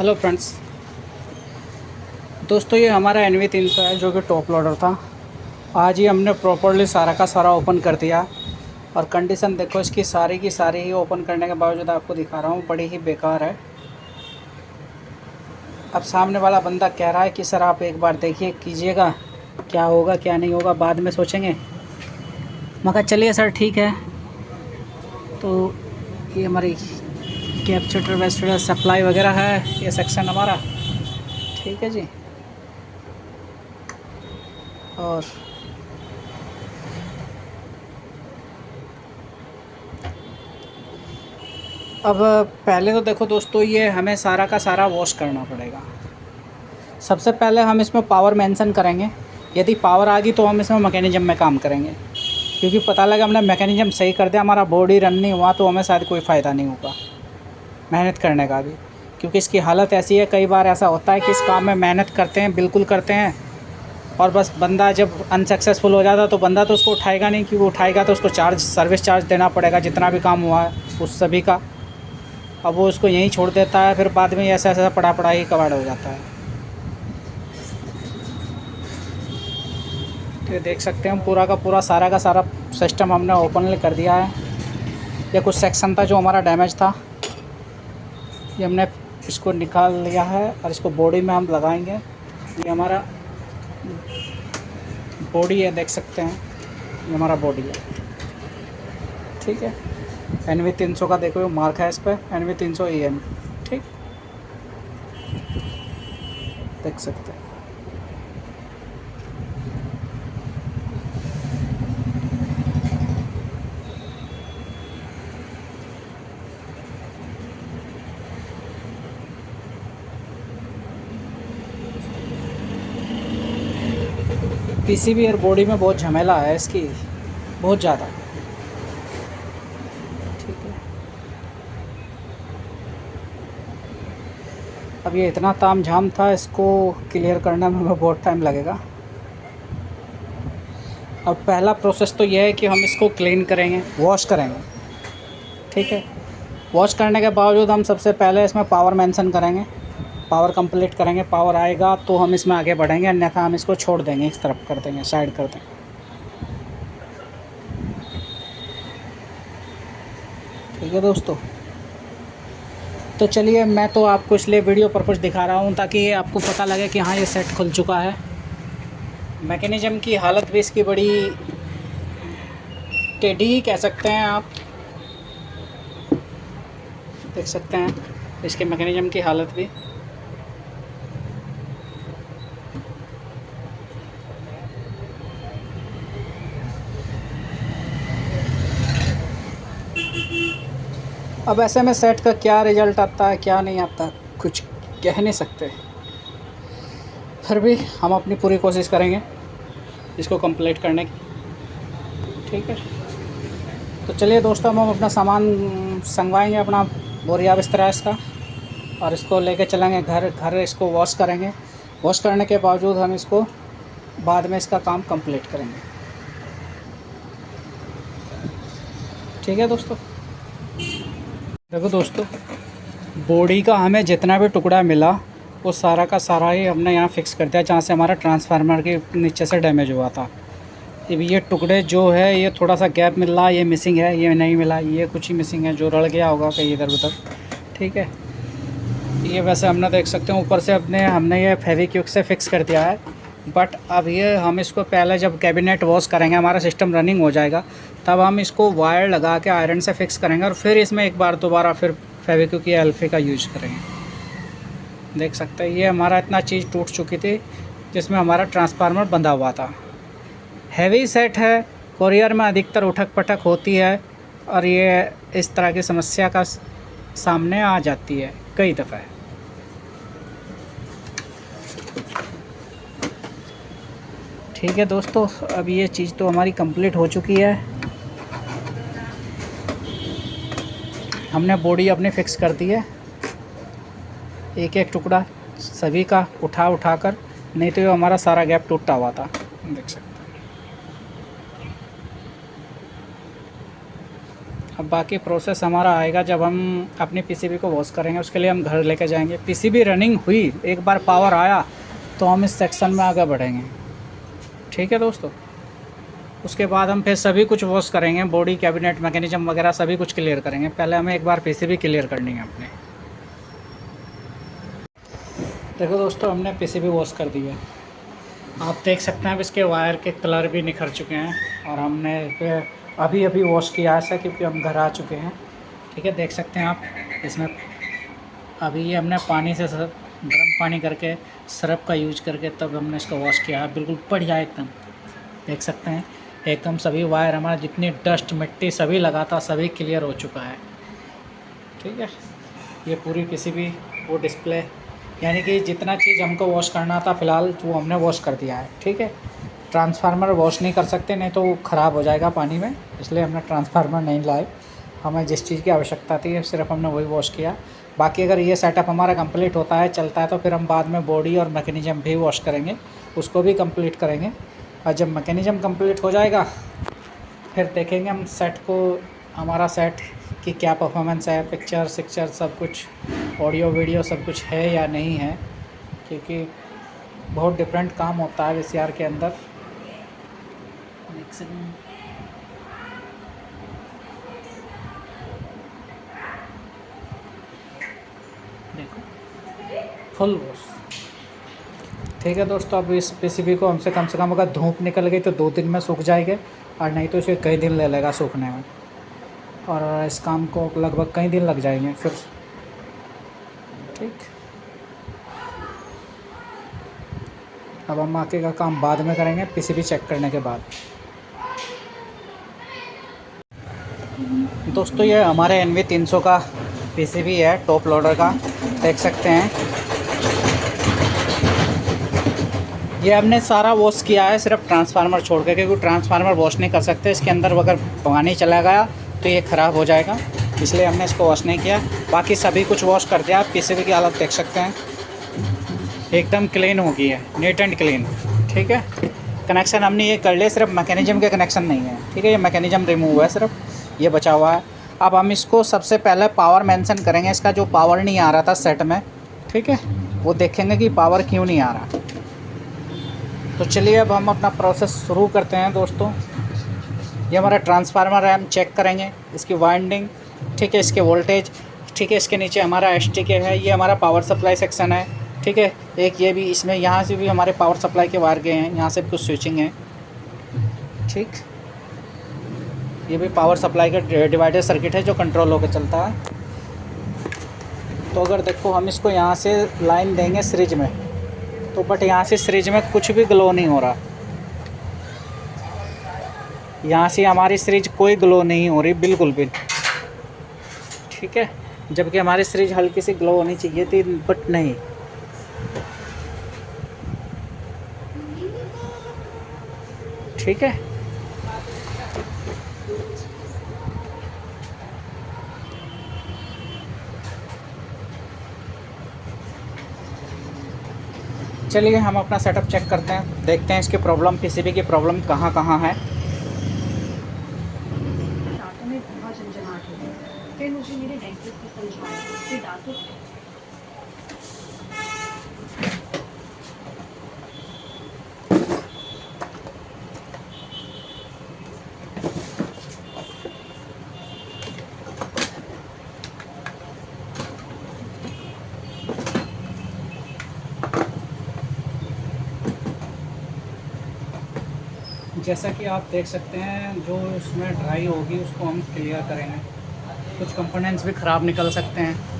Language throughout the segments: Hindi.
हेलो फ्रेंड्स, दोस्तों ये हमारा NV300 है जो कि टॉप लोडर था। आज ही हमने प्रॉपर्ली सारा का सारा ओपन कर दिया और कंडीशन देखो इसकी सारी की सारी ही ओपन करने के बावजूद आपको दिखा रहा हूँ, बड़ी ही बेकार है। अब सामने वाला बंदा कह रहा है कि सर आप एक बार देखिए कीजिएगा, क्या होगा क्या नहीं होगा बाद में सोचेंगे। मैं कहा चलिए सर ठीक है। तो ये हमारी कैपेसिटर वेस्टर सप्लाई वगैरह है, ये सेक्शन हमारा, ठीक है जी। और अब पहले तो देखो दोस्तों, ये हमें सारा का सारा वॉश करना पड़ेगा। सबसे पहले हम इसमें पावर मेंशन करेंगे। यदि पावर आ गई तो हम इसमें मैकेनिज़्म में काम करेंगे, क्योंकि पता लगा हमने मैकेनिज़्म सही कर दिया, हमारा बॉडी रन नहीं हुआ तो हमें शायद कोई फ़ायदा नहीं होगा मेहनत करने का भी। क्योंकि इसकी हालत ऐसी है, कई बार ऐसा होता है कि इस काम में मेहनत करते हैं, बिल्कुल करते हैं, और बस बंदा जब अनसक्सेसफुल हो जाता तो बंदा तो उसको उठाएगा नहीं, क्योंकि उठाएगा तो उसको चार्ज, सर्विस चार्ज देना पड़ेगा जितना भी काम हुआ है उस सभी का। अब वो उसको यहीं छोड़ देता है, फिर बाद में ऐसा ऐसा पड़ा ही कबाड़ हो जाता है। तो ये देख सकते हैं हम पूरा का पूरा सारा का सारा सिस्टम हमने ओपन कर दिया है। ये कुछ सेक्शन था जो हमारा डैमेज था, ये हमने इसको निकाल लिया है और इसको बॉडी में हम लगाएंगे। ये हमारा बॉडी है, देख सकते हैं ये हमारा बॉडी है, ठीक है। NV300 का देखो मार्क है इस पर, NV300 EN, ठीक, देख सकते हैं। PCB और बॉडी में बहुत झमेला है इसकी, बहुत ज़्यादा, ठीक है। अब ये इतना ताम झाम था, इसको क्लियर करने में हमें बहुत टाइम लगेगा। अब पहला प्रोसेस तो यह है कि हम इसको क्लीन करेंगे, वॉश करेंगे, ठीक है। वॉश करने के बावजूद हम सबसे पहले इसमें पावर मेंशन करेंगे, पावर कंप्लीट करेंगे। पावर आएगा तो हम इसमें आगे बढ़ेंगे, अन्यथा हम इसको छोड़ देंगे, इस तरफ कर देंगे, साइड कर देंगे, ठीक है दोस्तों। तो चलिए, मैं तो आपको इसलिए वीडियो पर्पज़ दिखा रहा हूँ ताकि आपको पता लगे कि हाँ ये सेट खुल चुका है। मैकेनिज़्म की हालत भी इसकी बड़ी टेढ़ी ही कह सकते हैं आप, देख सकते हैं इसके मैकेनिज़्म की हालत भी। अब ऐसे में सेट का क्या रिज़ल्ट आता है क्या नहीं आता कुछ कह नहीं सकते, फिर भी हम अपनी पूरी कोशिश करेंगे इसको कंप्लीट करने की, ठीक है। तो चलिए दोस्तों, हम अपना सामान संगवाएंगे, अपना बोरिया बिस्तरा इसका, और इसको लेके चलेंगे घर इसको वॉश करेंगे। वॉश करने के बावजूद हम इसको बाद में इसका काम कंप्लीट करेंगे, ठीक है दोस्तों। देखो दोस्तों, बॉडी का हमें जितना भी टुकड़ा मिला वो सारा का सारा ही हमने यहाँ फिक्स कर दिया, जहाँ से हमारा ट्रांसफार्मर के नीचे से डैमेज हुआ था। अब ये टुकड़े जो है, ये थोड़ा सा गैप मिल रहा है, ये मिसिंग है, ये नहीं मिला, ये कुछ ही मिसिंग है जो रड़ गया होगा कहीं इधर उधर, ठीक है। ये वैसे हमने देख सकते हैं ऊपर से हमने ये फेविक्विक से फिक्स कर दिया है। बट अब ये हम इसको पहले जब कैबिनेट वॉश करेंगे, हमारा सिस्टम रनिंग हो जाएगा, तब हम इसको वायर लगा के आयरन से फिक्स करेंगे और फिर इसमें एक बार दोबारा फिर फेविक्विक या एल्फे का यूज करेंगे। देख सकते हैं ये हमारा इतना चीज़ टूट चुकी थी जिसमें हमारा ट्रांसफार्मर बंधा हुआ था। हैवी सेट है, कोरियर में अधिकतर उठक पटक होती है और ये इस तरह की समस्या का सामने आ जाती है कई दफ़ा। ठीक है दोस्तों, अब ये चीज़ तो हमारी कंप्लीट हो चुकी है। हमने बॉडी अपने फिक्स कर दी है, एक एक टुकड़ा सभी का उठा कर, नहीं तो ये हमारा सारा गैप टूटा हुआ था, देख सकते हैं। अब बाकी प्रोसेस हमारा आएगा जब हम अपनी पीसीबी को वॉश करेंगे। उसके लिए हम घर लेके जाएंगे। पीसीबी रनिंग हुई, एक बार पावर आया तो हम इस सेक्शन में आगे बढ़ेंगे। ठीक है दोस्तों, उसके बाद हम फिर सभी कुछ वॉश करेंगे, बॉडी, कैबिनेट, मैकेनिज्म वगैरह सभी कुछ क्लियर करेंगे। पहले हमें एक बार पीसीबी क्लियर करनी है अपने। देखो दोस्तों, हमने पीसीबी वॉश कर दी है। आप देख सकते हैं अब इसके वायर के कलर भी निखर चुके हैं और हमने फिर अभी अभी वॉश किया ऐसा क्योंकि हम घर आ चुके हैं। ठीक है, देख सकते हैं आप इसमें अभी ये हमने पानी से गर्म पानी करके सरफ का यूज करके तब हमने इसको वॉश किया है। बिल्कुल बढ़िया एकदम, देख सकते हैं एकदम सभी वायर हमारा जितनी डस्ट मिट्टी सभी लगा था सभी क्लियर हो चुका है। ठीक है, ये पूरी पीसीबी वो डिस्प्ले यानी कि जितना चीज़ हमको वॉश करना था फ़िलहाल वो हमने वॉश कर दिया है। ठीक है, ट्रांसफार्मर वॉश नहीं कर सकते, नहीं तो वो ख़राब हो जाएगा पानी में, इसलिए हमने ट्रांसफार्मर नहीं लाए। हमें जिस चीज़ की आवश्यकता थी सिर्फ हमने वही वॉश किया। बाकी अगर ये सेटअप हमारा कंप्लीट होता है, चलता है, तो फिर हम बाद में बॉडी और मैकेनिज़्म भी वॉश करेंगे, उसको भी कंप्लीट करेंगे। और जब मैकेनिज़्म कंप्लीट हो जाएगा फिर देखेंगे हम सेट को, हमारा सेट की क्या परफॉर्मेंस है, पिक्चर सिक्चर सब कुछ, ऑडियो वीडियो सब कुछ है या नहीं है, क्योंकि बहुत डिफरेंट काम होता है वीसीआर के अंदर। देखो फुल वॉश। ठीक है दोस्तों, अब इस पीसीबी को हमसे कम से कम अगर धूप निकल गई तो 2 दिन में सूख जाएंगे और नहीं तो इसे कई दिन ले लेगा सूखने में, और इस काम को लगभग कई दिन लग जाएंगे फिर। ठीक, अब हम आगे का काम बाद में करेंगे पीसीबी चेक करने के बाद। दोस्तों, ये हमारे NV300 का पीसीबी है, टॉप लोडर का, देख सकते हैं। ये हमने सारा वॉश किया है सिर्फ ट्रांसफार्मर छोड़ के, क्योंकि ट्रांसफार्मर वॉश नहीं कर सकते, इसके अंदर अगर पानी चला गया तो ये ख़राब हो जाएगा, इसलिए हमने इसको वॉश नहीं किया। बाकी सभी कुछ वॉश कर दिया। पीसीबी की हालत देख सकते हैं, एकदम क्लीन हो गई है, नीट एंड क्लीन। ठीक है, कनेक्शन हमने ये कर लिया, सिर्फ मैकेनिज्म के कनेक्शन नहीं है। ठीक है, ये मैकेनिज्म रिमूव है, सिर्फ ये बचा हुआ है। अब हम इसको सबसे पहले पावर मेंशन करेंगे, इसका जो पावर नहीं आ रहा था सेट में। ठीक है, वो देखेंगे कि पावर क्यों नहीं आ रहा। तो चलिए अब हम अपना प्रोसेस शुरू करते हैं दोस्तों। ये हमारा ट्रांसफार्मर है, हम चेक करेंगे इसकी वाइंडिंग। ठीक है, इसके वोल्टेज। ठीक है, इसके नीचे हमारा STK है, ये हमारा पावर सप्लाई सेक्शन है। ठीक है, एक ये भी, इसमें यहाँ से भी हमारे पावर सप्लाई के वायर गए हैं, यहाँ से भी कुछ स्विचिंग है। ठीक, ये भी पावर सप्लाई का डिवाइडर सर्किट है जो कंट्रोल होकर चलता है। तो अगर देखो हम इसको यहाँ से लाइन देंगे सीरीज में, तो बट यहाँ से सीरीज में कुछ भी ग्लो नहीं हो रहा, यहाँ से हमारी सीरीज कोई ग्लो नहीं हो रही बिल्कुल भी। ठीक है, जबकि हमारी सीरीज हल्की सी ग्लो होनी चाहिए थी, बट नहीं। ठीक है, चलिए हम अपना सेटअप चेक करते हैं, देखते हैं इसकी प्रॉब्लम, पीसीबी की प्रॉब्लम कहाँ कहाँ है। दांतों में बहुत झंझनाहट होती, फिर मुझे मेरे डेंटिस्ट ने समझाया कि दांतों जैसा कि आप देख सकते हैं, जो इसमें ड्राई होगी उसको हम क्लियर करेंगे। कुछ कंपोनेंट्स भी ख़राब निकल सकते हैं।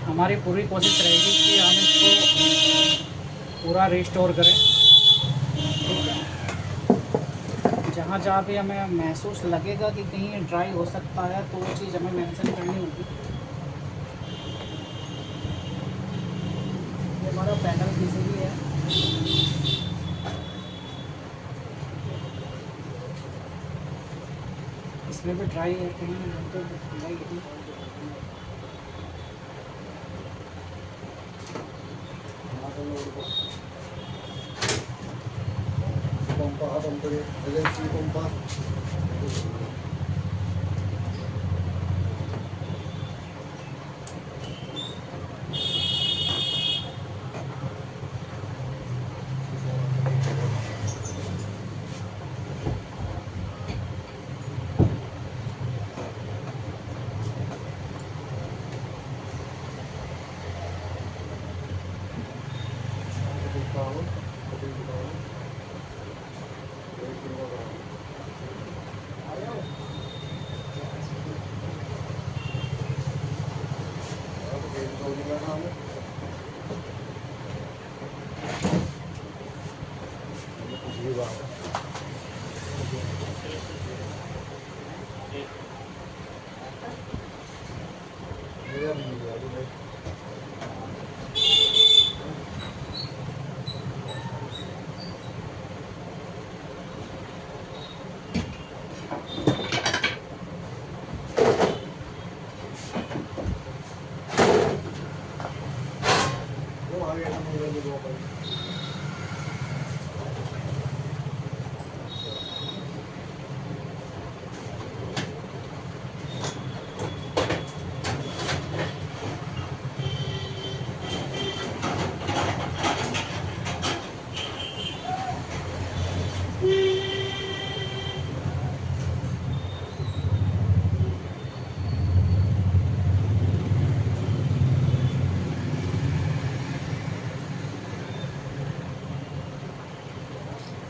हमारी पूरी कोशिश रहेगी कि हम इसको पूरा रिस्टोर करें। ठीक है, जहाँ जहाँ भी हमें महसूस लगेगा कि कहीं ड्राई हो सकता है तो वो चीज़ हमें मेंशन करनी होगी। ये हमारा पैनल पीसीबी है। इसमें भी ड्राई है कहीं तो ड्राई है।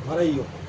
Maravilloso.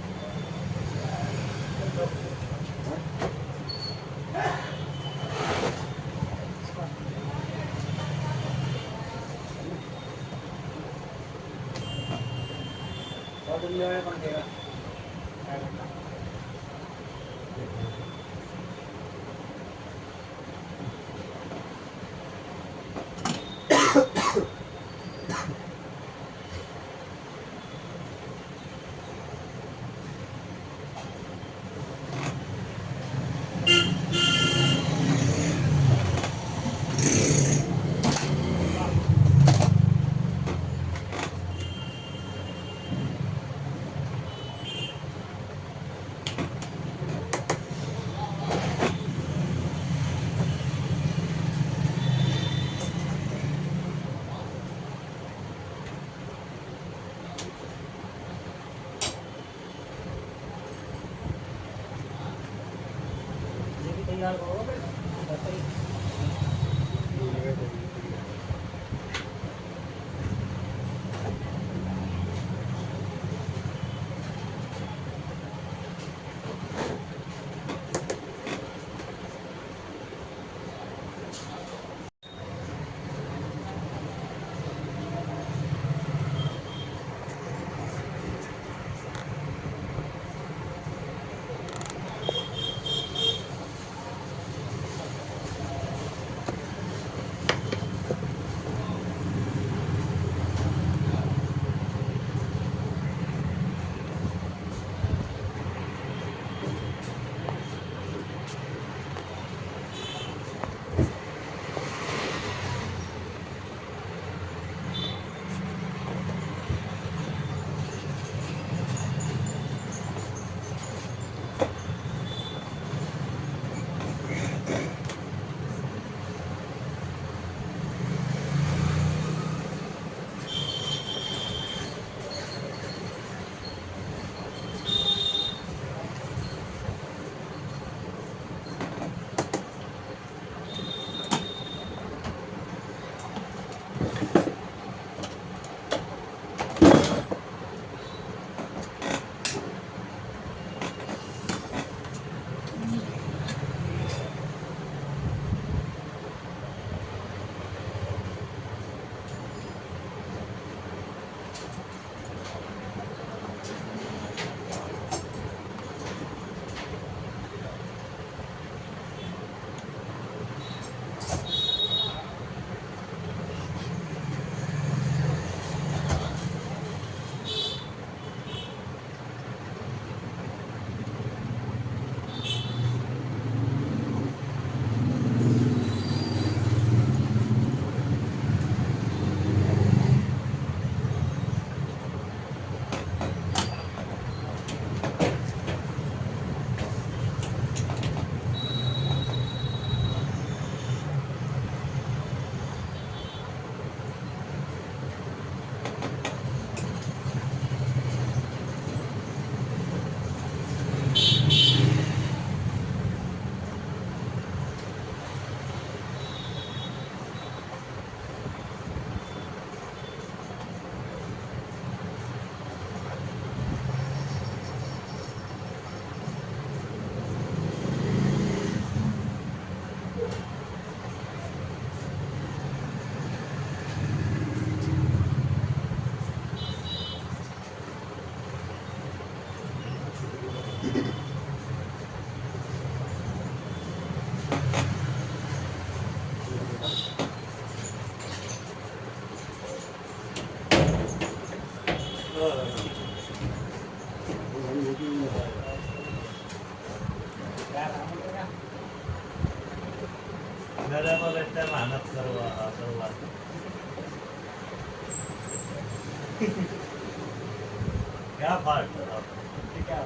क्या फाल्ट है क्या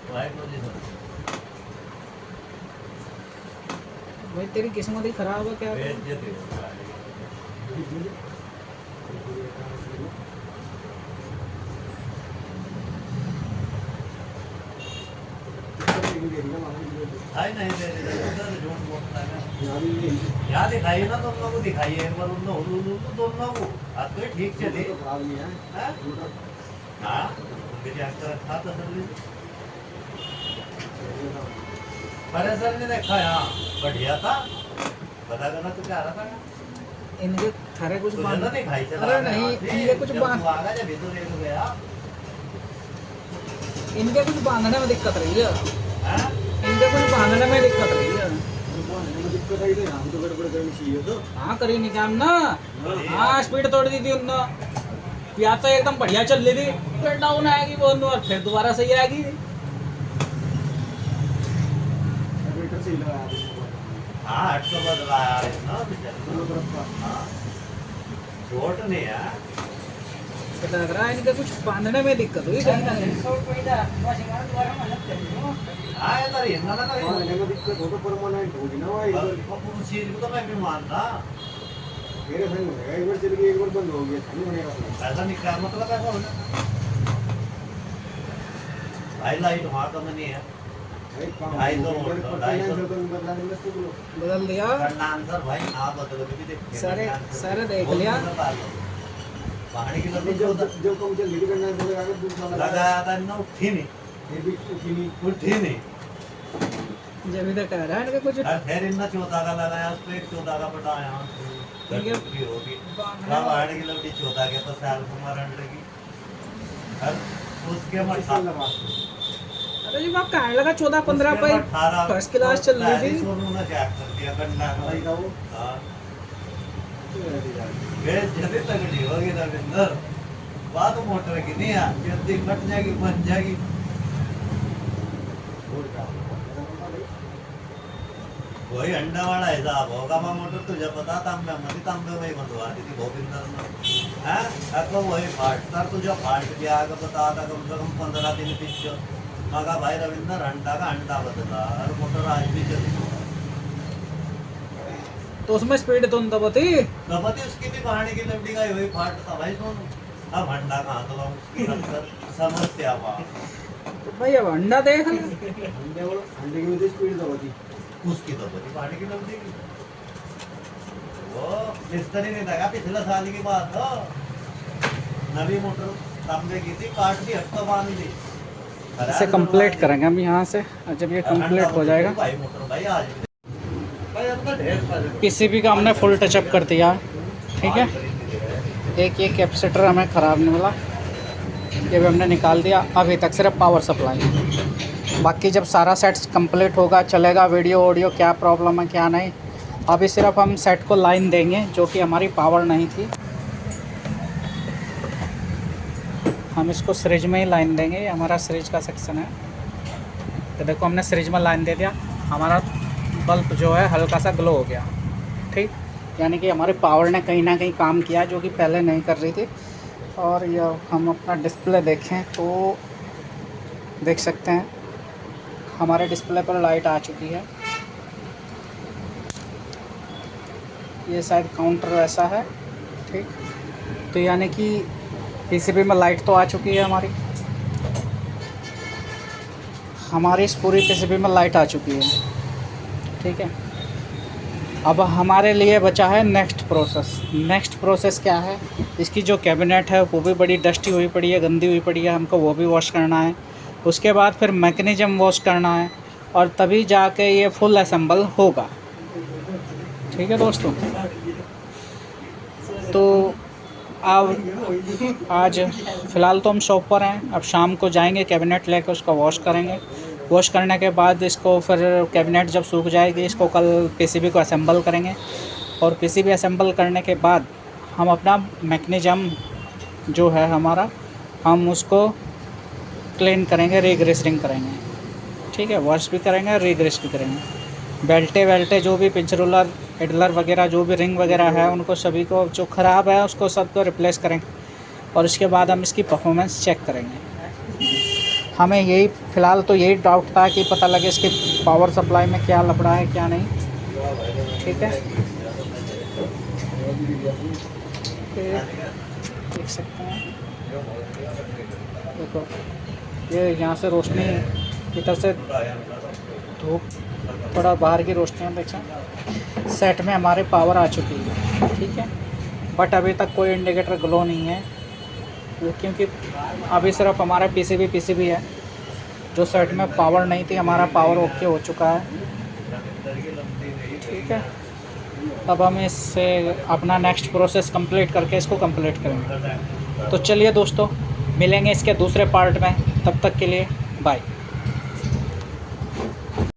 वाइट पोजीशन भाई तेरी किस्मत ही खराब है क्या करूं? बेइज्जती दिखाई नहीं दे रही उधर झूठ बोलता है यहाँ दिखाइए ना तुम लोग को दिखाइए एक बार उन दोनों को आज तो ठीक चले हाँ उनके एक्टर था तो पर सर ने देखा यहाँ बढ़िया था पता करना तो क्या रहा था इनके थारे कुछ तुझे बांध तो दिखाई चला अरे नहीं इनके कुछ बांध आगा जब तो देख गया इनके कुछ बांधने में दिक्कत रही है हाँ इनके कुछ बांधने में दिक्कत रही है दिक्कत आई तो यहाँ तो गड़बड़ करनी चाहिए तो हाँ करी नहीं काम ना हाँ स्पीड तोड़ दी थी उनने या तो एकदम बढ़िया चल रही थी फिर डाउन आएगी वो और फिर दोबारा सही आएगी मीटर से ही लगाया हाँ 800 बदला यार इतना बेचारा हाँ छोट नहीं है तो लग रहा है इनके कुछ बांधने में दिक्कत हुई कहीं ना कहीं हाँ ये तो रहना ना और करें इनमें दिक्कत हो तो परमानेंट होगी ना भाई उस चीज को तो मैं भी मानता मेरे संग होगा एक बार चल गई एक बार बंद हो गया नहीं होने का ऐसा नहीं क्या मतलब ऐसा होना भाई लाइट वहाँ कम नहीं है भाई काम 250 बदलाने में तो बोलो बदल दिया करना आंसर भाई आप बदलो भी देख सारे देख लिया पहाड़ी की लकड़ी जब जब कम चल रही करना तो लगा के दूसरा लगाया था ना उठी नहीं ये भी उठी नहीं उठी नहीं जब इधर कह रहा है इनके कुछ और फिर इतना चौथा का लगाया उस पे एक चौथा का पटाया ठीक है। लकड़ी होगी ना पहाड़ी की लकड़ी चौथा के तो साल कुमार अंडर की और उसके पैसा मठा लगा अरे जी बाप कहने लगा 14-15 पे फर्स्ट क्लास चल रही थी सोनू ने क्या कर दिया करना भाई का वो हाँ तो रहती जाएगी जल्दी तगड़ी होगी रविंदर बात मोटर की नहीं है जल्दी कट जाएगी बन जाएगी और क्या वही अंडा वाला हिसाब होगा मैं मोटर तुझे पता तांबे मरी तांबे वही बंधवा दी थी गोविंदर ने हैं अब तो वही फाटकर तुझे फाट गया आगे बता था कम से कम 15 दिन पीछे मगा भाई रविंदर अंडा का अंडा बदला और मोटर आज भी चली तो उसमें स्पीड तो दबती गपति उसकी भी कहानी की लपटी का वही फाट था भाई सोनू अब अंडा कहाँ तो उसकी अंदर समस्या वहाँ तो भाई अब अंडा देख ले अंडे की वजह स्पीड दबाती उसकी तो बड़ी पार्टी की लग देगी वो मिस्त्री नहीं लगा पिछले साल की बात हो नवी मोटर तांबे की थी काट दी हफ्ता बांध दी इसे कंप्लीट करेंगे हम यहाँ से और जब ये कंप्लीट हो जाएगा भाई मोटर भाई आज भाई अपना ढेर सारे पीसीबी का हमने फुल टचअप कर दिया ठीक है एक ये कैपेसिटर हमें ख़राब नहीं मिला ये भी हमने निकाल दिया अभी तक सिर्फ पावर सप्लाई बाकी जब सारा सेट कंप्लीट होगा चलेगा वीडियो ऑडियो क्या प्रॉब्लम है क्या नहीं अभी सिर्फ हम सेट को लाइन देंगे जो कि हमारी पावर नहीं थी हम इसको सीरीज में ही लाइन देंगे ये हमारा सीरीज का सेक्शन है तो देखो हमने सीरीज में लाइन दे दिया हमारा बल्ब जो है हल्का सा ग्लो हो गया ठीक यानी कि हमारे पावर ने कहीं ना कहीं काम किया जो कि पहले नहीं कर रही थी और ये हम अपना डिस्प्ले देखें तो देख सकते हैं हमारे डिस्प्ले पर लाइट आ चुकी है ये शायद काउंटर ऐसा है ठीक तो यानी कि पीसीबी में लाइट तो आ चुकी है हमारी इस पूरी पीसीबी में लाइट आ चुकी है ठीक है अब हमारे लिए बचा है नेक्स्ट प्रोसेस क्या है इसकी जो कैबिनेट है वो भी बड़ी डस्टी हुई पड़ी है गंदी हुई पड़ी है हमको वो भी वॉश करना है उसके बाद फिर मैकेनिज्म वॉश करना है और तभी जाके ये फुल असेंबल होगा ठीक है दोस्तों तो अब आज फ़िलहाल तो हम शॉप पर हैं अब शाम को जाएंगे कैबिनेट लेकर उसका वॉश करेंगे वॉश करने के बाद इसको फिर कैबिनेट जब सूख जाएगी इसको कल पीसीबी को असेंबल करेंगे और पीसीबी असेंबल करने के बाद हम अपना मैकेनिज्म जो है हमारा हम उसको क्लीन करेंगे रीग्रेसिंग करेंगे ठीक है वॉश भी करेंगे रीग्रेस भी करेंगे बेल्टे वेल्टे जो भी पिंच रोलर हेडलर वगैरं जो भी रिंग वगैरह है उनको सभी को जो ख़राब है उसको सबको रिप्लेस करेंगे और उसके बाद हम इसकी परफॉर्मेंस चेक करेंगे। हमें यही फ़िलहाल तो यही डाउट था कि पता लगे इसके पावर सप्लाई में क्या लफड़ा है क्या नहीं। ठीक है, देख सकते हैं, देखो ये यहाँ से रोशनी इधर से धूप थोड़ा बाहर की रोशनी है, देख सकते सेट में हमारे पावर आ चुकी है। ठीक है, बट अभी तक कोई इंडिकेटर ग्लो नहीं है क्योंकि अभी सिर्फ हमारा पीसीबी है। जो सेट में पावर नहीं थी हमारा पावर ओके हो चुका है। ठीक है, अब हम इससे अपना नेक्स्ट प्रोसेस कंप्लीट करके इसको कंप्लीट करेंगे। तो चलिए दोस्तों, मिलेंगे इसके दूसरे पार्ट में, तब तक के लिए बाय।